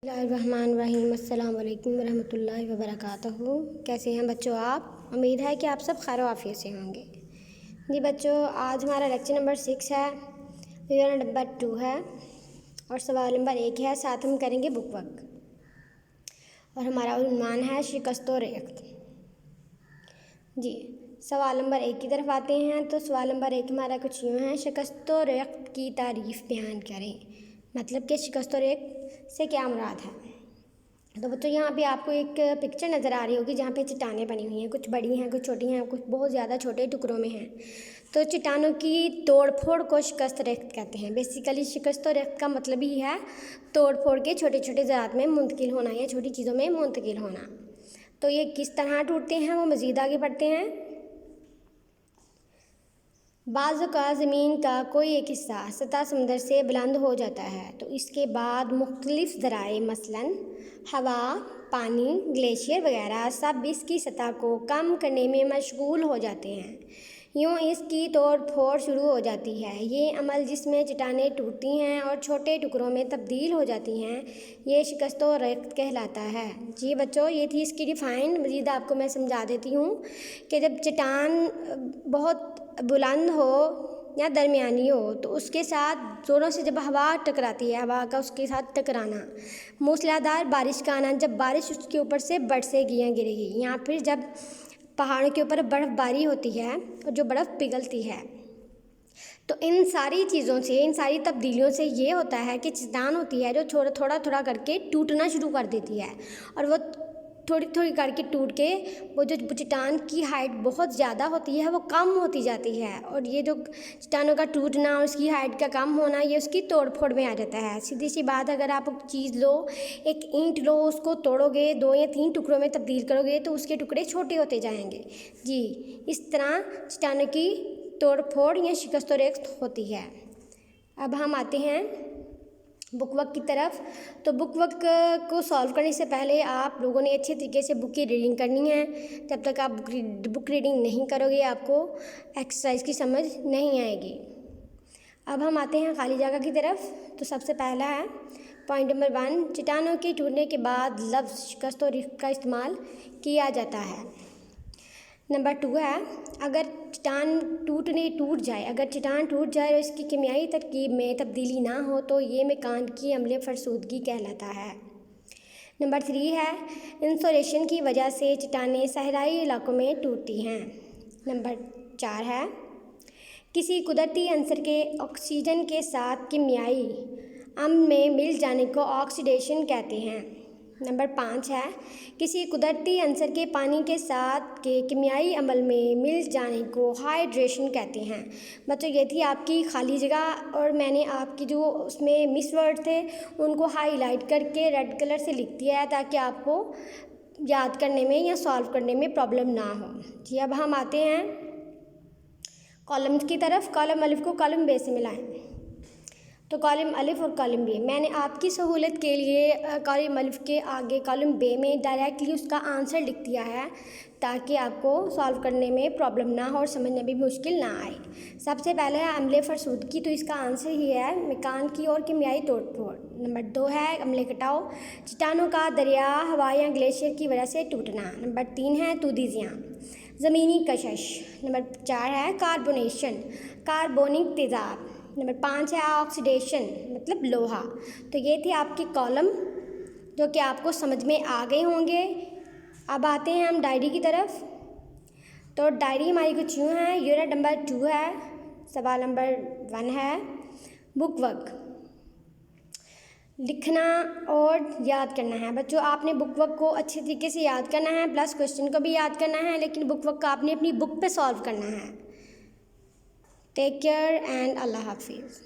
بسم اللہ الرحمن الرحیم۔ السلام علیکم ورحمۃ اللہ وبرکاتہ۔ کیسے ہیں بچوں آپ؟ امید ہے کہ آپ سب خیر و عافیت سے ہوں گے۔ جی بچوں، آج ہمارا لیکچر نمبر 6 ہے، یونٹ نمبر 2 ہے اور سوال نمبر 1 ہے، ساتھ ہم کریں گے بک ورک اور ہمارا عنوان ہے شکست و ریخت۔ جی سوال نمبر 1 کی طرف آتے ہیں تو سوال نمبر 1 ہمارا کچھ یوں ہے، شکست و ریخت کی تعریف بیان کریں۔ مطلب کہ شکست و ریخت سے کیا مراد ہے؟ تو بچوں یہاں پہ آپ کو ایک پکچر نظر آ رہی ہوگی جہاں پہ چٹانیں بنی ہوئی ہیں، کچھ بڑی ہیں کچھ چھوٹی ہیں، کچھ بہت زیادہ چھوٹے ٹکڑوں میں ہیں۔ تو چٹانوں کی توڑ پھوڑ کو شکست و ریخت کہتے ہیں۔ بیسیکلی شکست و ریخت کا مطلب ہی ہے توڑ پھوڑ کے چھوٹے چھوٹے ذرات میں منتقل ہونا یا چھوٹی چیزوں میں منتقل ہونا۔ تو یہ کس طرح ٹوٹتے ہیں وہ مزید آگے بڑھتے ہیں۔ بعض اوقات زمین کا کوئی ایک حصہ سطح سمندر سے بلند ہو جاتا ہے تو اس کے بعد مختلف ذرائع مثلاً ہوا، پانی، گلیشیئر وغیرہ سب اس کی سطح کو کم کرنے میں مشغول ہو جاتے ہیں۔ یوں اس کی توڑ پھوڑ شروع ہو جاتی ہے۔ یہ عمل جس میں چٹانیں ٹوٹتی ہیں اور چھوٹے ٹکڑوں میں تبدیل ہو جاتی ہیں، یہ شکست و ریخت کہلاتا ہے۔ جی بچوں، یہ تھی اس کی ڈیفائن۔ مزید آپ کو میں سمجھا دیتی ہوں کہ جب چٹان بہت بلند ہو یا درمیانی ہو تو اس کے ساتھ زوروں سے جب ہوا ٹکراتی ہے، ہوا کا اس کے ساتھ ٹکرانا، موسلا دھار بارش کا آنا، جب بارش اس کے اوپر سے برسیں گرے گی، یا پھر جب پہاڑوں کے اوپر برف باری ہوتی ہے اور جو برف پگھلتی ہے، تو ان ساری چیزوں سے، ان ساری تبدیلیوں سے یہ ہوتا ہے کہ چٹان ہوتی ہے جو تھوڑا تھوڑا کر کے ٹوٹنا شروع کر دیتی ہے، اور وہ تھوڑی تھوڑی کر کے ٹوٹ کے وہ جو چٹان کی ہائٹ بہت زیادہ ہوتی ہے وہ کم ہوتی جاتی ہے، اور یہ جو چٹانوں کا ٹوٹنا اور اس کی ہائٹ کا کم ہونا یہ اس کی توڑ پھوڑ میں آ جاتا ہے۔ سیدھی سی بات، اگر آپ چیز لو، ایک اینٹ لو، اس کو توڑو گے، 2 یا 3 ٹکڑوں میں تبدیل کرو گے تو اس کے ٹکڑے چھوٹے ہوتے جائیں گے۔ جی اس طرح چٹانوں کی توڑ پھوڑ یا شکست و ریخت ہوتی ہے۔ اب ہم آتے ہیں بک ورک کی طرف۔ تو بک ورک کو سالو کرنے سے پہلے آپ لوگوں نے اچھے طریقے سے بک کی ریڈنگ کرنی ہے۔ جب تک آپ بک ریڈنگ نہیں کرو گے آپ کو ایکسرسائز کی سمجھ نہیں آئے گی۔ اب ہم آتے ہیں خالی جگہ کی طرف۔ تو سب سے پہلا ہے پوائنٹ نمبر 1، چٹانوں کے ٹوٹنے کے بعد لفظ شکست و ریخت کا استعمال کیا جاتا ہے۔ نمبر 2 ہے، اگر چٹان ٹوٹ جائے اور اس کی کیمیائی ترکیب میں تبدیلی نہ ہو تو یہ میکانیکی عمل فرسودگی کہلاتا ہے۔ نمبر 3 ہے، انسولیشن کی وجہ سے چٹانیں صحرائی علاقوں میں ٹوٹتی ہیں۔ نمبر 4 ہے، کسی قدرتی عنصر کے آکسیجن کے ساتھ کیمیائی عمل میں مل جانے کو آکسیڈیشن کہتے ہیں۔ نمبر 5 ہے، کسی قدرتی عنصر کے پانی کے ساتھ کے کیمیائی عمل میں مل جانے کو ہائیڈریشن کہتے ہیں۔ بچوں یہ تھی آپ کی خالی جگہ، اور میں نے آپ کی جو اس میں مس ورڈ تھے ان کو ہائی لائٹ کر کے ریڈ کلر سے لکھ دیا ہے تاکہ آپ کو یاد کرنے میں یا سالو کرنے میں پرابلم نہ ہو۔ جی اب ہم آتے ہیں کالمز کی طرف۔ کالم الف کو کالم بے سے ملائیں۔ تو کالم الف اور کالم بے، میں نے آپ کی سہولت کے لیے کالم الف کے آگے کالم بے میں ڈائریکٹلی اس کا آنسر لکھ دیا ہے تاکہ آپ کو سالو کرنے میں پرابلم نہ ہو اور سمجھنے میں بھی مشکل نہ آئے۔ سب سے پہلے ہے عمل فرسودگی، تو اس کا آنسر ہی ہے میکانیکی اور کیمیائی توڑ پھوڑ۔ نمبر 2 ہے عمل کٹاؤ، چٹانوں کا دریا، ہوا یا گلیشیئر کی وجہ سے ٹوٹنا۔ نمبر 3 ہے تودی زیاں، زمینی کشش۔ نمبر 4 ہے کاربونیشن، کاربونک تیزاب۔ نمبر 5 ہے آکسیڈیشن مطلب لوہا۔ تو یہ تھے آپ کے کالم جو کہ آپ کو سمجھ میں آ گئے ہوں گے۔ اب آتے ہیں ہم ڈائری کی طرف۔ تو ڈائری ہماری کچھ یوں ہے، یونٹ نمبر 2 ہے، سوال نمبر 1 ہے، بک ورک لکھنا اور یاد کرنا ہے۔ بچوں آپ نے بک ورک کو اچھے طریقے سے یاد کرنا ہے، پلس کوشچن کو بھی یاد کرنا ہے، لیکن بک ورک کا آپ نے اپنی بک پہ سالو کرنا ہے۔ ٹیک کیئر اینڈ اللہ حافظ۔